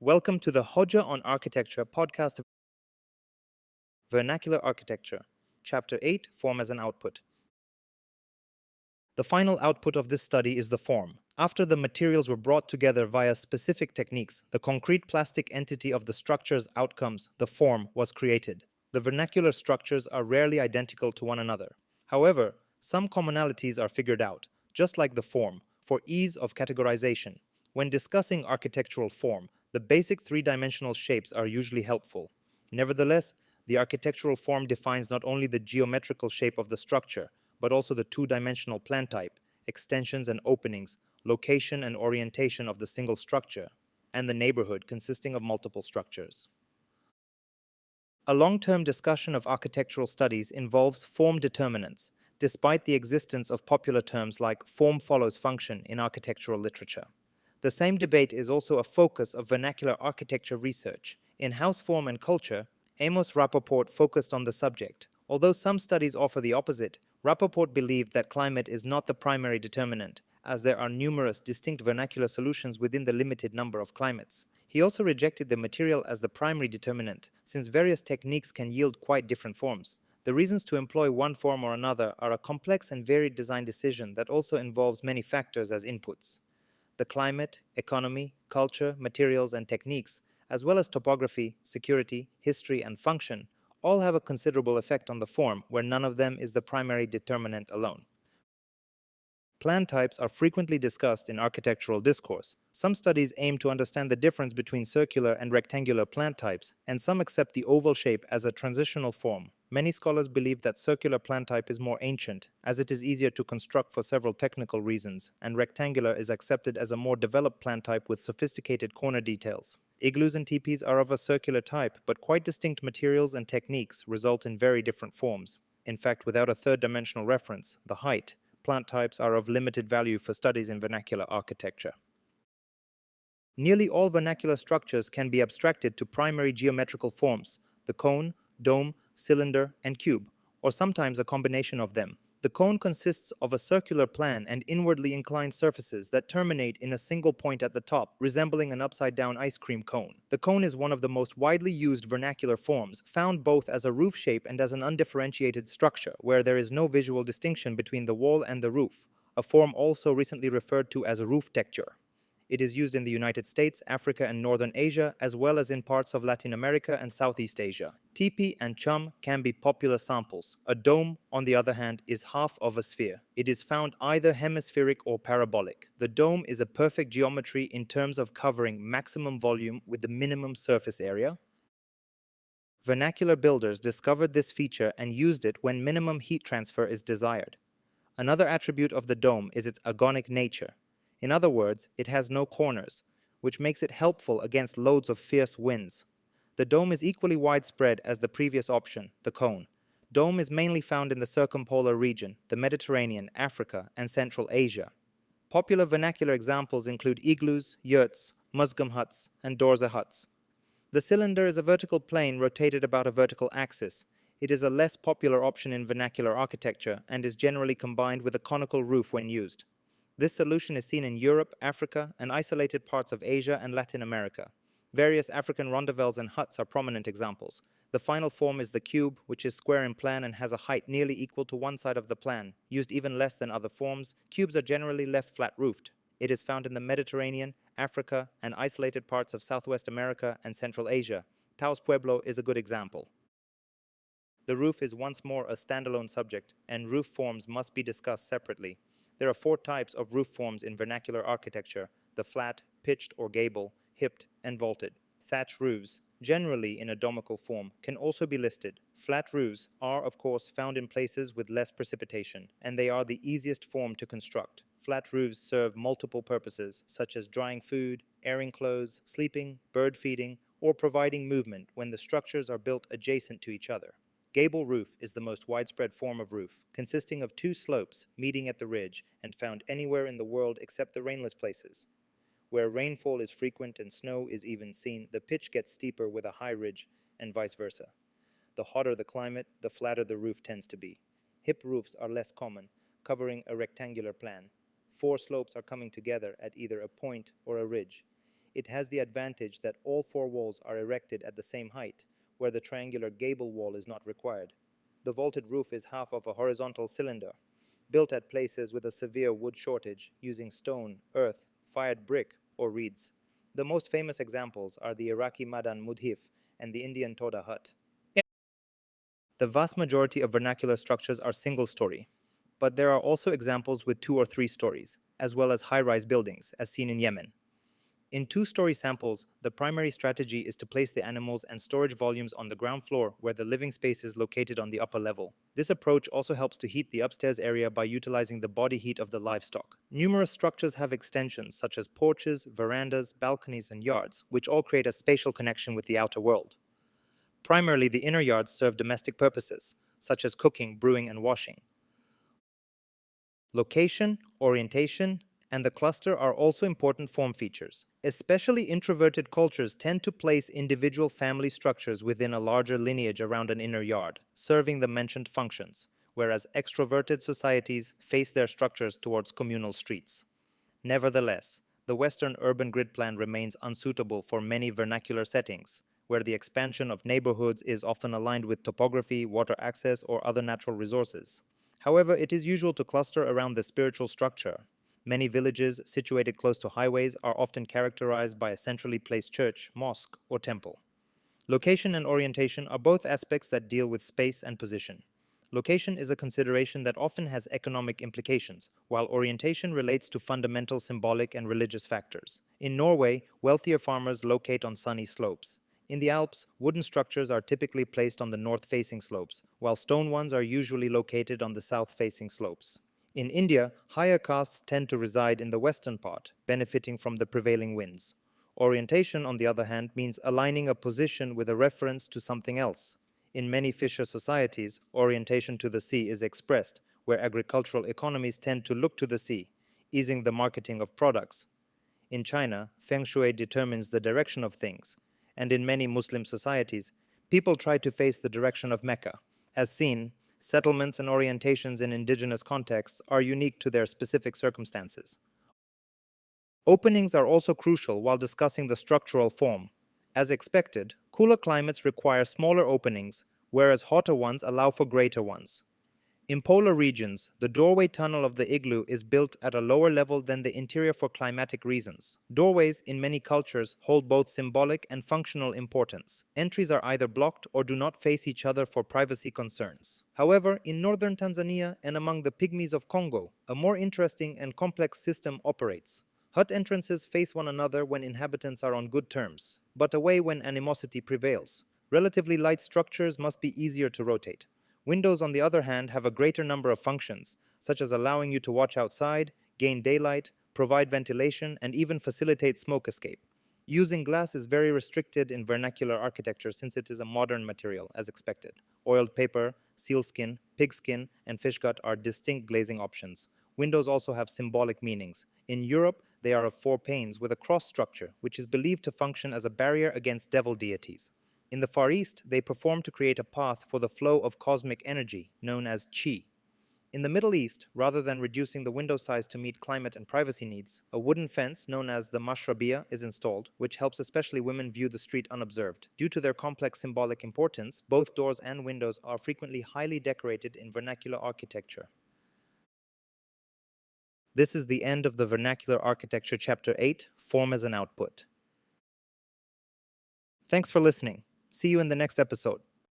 Welcome to the Hodja on Architecture podcast of Vernacular Architecture, Chapter 8, Form as an Output. The final output of this study is the form. After the materials were brought together via specific techniques, the concrete plastic entity of the structure's outcomes, the form, was created. The vernacular structures are rarely identical to one another. However, some commonalities are figured out, just like the form, for ease of categorization. When discussing architectural form, the basic three-dimensional shapes are usually helpful. Nevertheless, the architectural form defines not only the geometrical shape of the structure, but also the two-dimensional plan type, extensions and openings, location and orientation of the single structure, and the neighborhood consisting of multiple structures. A long-term discussion of architectural studies involves form determinants, despite the existence of popular terms like form follows function in architectural literature. The same debate is also a focus of vernacular architecture research. In House Form and Culture, Amos Rappaport focused on the subject. Although some studies offer the opposite, Rappaport believed that climate is not the primary determinant, as there are numerous distinct vernacular solutions within the limited number of climates. He also rejected the material as the primary determinant, since various techniques can yield quite different forms. The reasons to employ one form or another are a complex and varied design decision that also involves many factors as inputs. The climate, economy, culture, materials, and techniques, as well as topography, security, history, and function, all have a considerable effect on the form, where none of them is the primary determinant alone. Plan types are frequently discussed in architectural discourse. Some studies aim to understand the difference between circular and rectangular plan types, and some accept the oval shape as a transitional form. Many scholars believe that circular plan type is more ancient, as it is easier to construct for several technical reasons, and rectangular is accepted as a more developed plan type with sophisticated corner details. Igloos and teepees are of a circular type, but quite distinct materials and techniques result in very different forms. In fact, without a third-dimensional reference, the height, plant types are of limited value for studies in vernacular architecture. Nearly all vernacular structures can be abstracted to primary geometrical forms: the cone, dome, cylinder, and cube, or sometimes a combination of them. The cone consists of a circular plan and inwardly inclined surfaces that terminate in a single point at the top, resembling an upside-down ice cream cone. The cone is one of the most widely used vernacular forms, found both as a roof shape and as an undifferentiated structure, where there is no visual distinction between the wall and the roof, a form also recently referred to as roof texture. It is used in the United States, Africa, and Northern Asia, as well as in parts of Latin America and Southeast Asia. Teepee and chum can be popular samples. A dome, on the other hand, is half of a sphere. It is found either hemispheric or parabolic. The dome is a perfect geometry in terms of covering maximum volume with the minimum surface area. Vernacular builders discovered this feature and used it when minimum heat transfer is desired. Another attribute of the dome is its agonic nature. In other words, it has no corners, which makes it helpful against loads of fierce winds. The dome is equally widespread as the previous option, the cone. Dome is mainly found in the circumpolar region, the Mediterranean, Africa, and Central Asia. Popular vernacular examples include igloos, yurts, musgum huts, and dorza huts. The cylinder is a vertical plane rotated about a vertical axis. It is a less popular option in vernacular architecture and is generally combined with a conical roof when used. This solution is seen in Europe, Africa, and isolated parts of Asia and Latin America. Various African rondavels and huts are prominent examples. The final form is the cube, which is square in plan and has a height nearly equal to one side of the plan. Used even less than other forms, cubes are generally left flat-roofed. It is found in the Mediterranean, Africa, and isolated parts of Southwest America and Central Asia. Taos Pueblo is a good example. The roof is once more a standalone subject, and roof forms must be discussed separately. There are 4 types of roof forms in vernacular architecture: the flat, pitched or gable, hipped, and vaulted. Thatch roofs, generally in a domical form, can also be listed. Flat roofs are, of course, found in places with less precipitation, and they are the easiest form to construct. Flat roofs serve multiple purposes, such as drying food, airing clothes, sleeping, bird feeding, or providing movement when the structures are built adjacent to each other. Gable roof is the most widespread form of roof, consisting of 2 slopes meeting at the ridge and found anywhere in the world except the rainless places. Where rainfall is frequent and snow is even seen, the pitch gets steeper with a high ridge, and vice versa. The hotter the climate, the flatter the roof tends to be. Hip roofs are less common, covering a rectangular plan. 4 slopes are coming together at either a point or a ridge. It has the advantage that all four walls are erected at the same height, where the triangular gable wall is not required. The vaulted roof is half of a horizontal cylinder, built at places with a severe wood shortage, using stone, earth, fired brick, or reeds. The most famous examples are the Iraqi Madan Mudhif and the Indian Toda hut. The vast majority of vernacular structures are single-story, but there are also examples with 2 or 3 stories, as well as high-rise buildings, as seen in Yemen. In two-story samples, the primary strategy is to place the animals and storage volumes on the ground floor where the living space is located on the upper level. This approach also helps to heat the upstairs area by utilizing the body heat of the livestock. Numerous structures have extensions such as porches, verandas, balconies, and yards, which all create a spatial connection with the outer world. Primarily, the inner yards serve domestic purposes, such as cooking, brewing, and washing. Location, orientation, and the cluster are also important form features. Especially introverted cultures tend to place individual family structures within a larger lineage around an inner yard, serving the mentioned functions, whereas extroverted societies face their structures towards communal streets. Nevertheless, the Western urban grid plan remains unsuitable for many vernacular settings, where the expansion of neighborhoods is often aligned with topography, water access, or other natural resources. However, it is usual to cluster around the spiritual structure. Many villages situated close to highways are often characterized by a centrally placed church, mosque, or temple. Location and orientation are both aspects that deal with space and position. Location is a consideration that often has economic implications, while orientation relates to fundamental symbolic and religious factors. In Norway, wealthier farmers locate on sunny slopes. In the Alps, wooden structures are typically placed on the north-facing slopes, while stone ones are usually located on the south-facing slopes. In India, higher castes tend to reside in the western part, benefiting from the prevailing winds. Orientation, on the other hand, means aligning a position with a reference to something else. In many fisher societies, orientation to the sea is expressed, where agricultural economies tend to look to the sea, easing the marketing of products. In China, feng shui determines the direction of things, and in many Muslim societies, people try to face the direction of Mecca. As seen, settlements and orientations in indigenous contexts are unique to their specific circumstances. Openings are also crucial while discussing the structural form. As expected, cooler climates require smaller openings, whereas hotter ones allow for greater ones. In polar regions, the doorway tunnel of the igloo is built at a lower level than the interior for climatic reasons. Doorways, in many cultures, hold both symbolic and functional importance. Entries are either blocked or do not face each other for privacy concerns. However, in northern Tanzania and among the Pygmies of Congo, a more interesting and complex system operates. Hut entrances face one another when inhabitants are on good terms, but away when animosity prevails. Relatively light structures must be easier to rotate. Windows, on the other hand, have a greater number of functions, such as allowing you to watch outside, gain daylight, provide ventilation, and even facilitate smoke escape. Using glass is very restricted in vernacular architecture since it is a modern material, as expected. Oiled paper, sealskin, pigskin, and fish gut are distinct glazing options. Windows also have symbolic meanings. In Europe, they are of 4 panes with a cross structure, which is believed to function as a barrier against devil deities. In the Far East, they perform to create a path for the flow of cosmic energy, known as qi. In the Middle East, rather than reducing the window size to meet climate and privacy needs, a wooden fence known as the mashrabiyah is installed, which helps especially women view the street unobserved. Due to their complex symbolic importance, both doors and windows are frequently highly decorated in vernacular architecture. This is the end of the Vernacular Architecture Chapter 8, Form as an Output. Thanks for listening. See you in the next episode.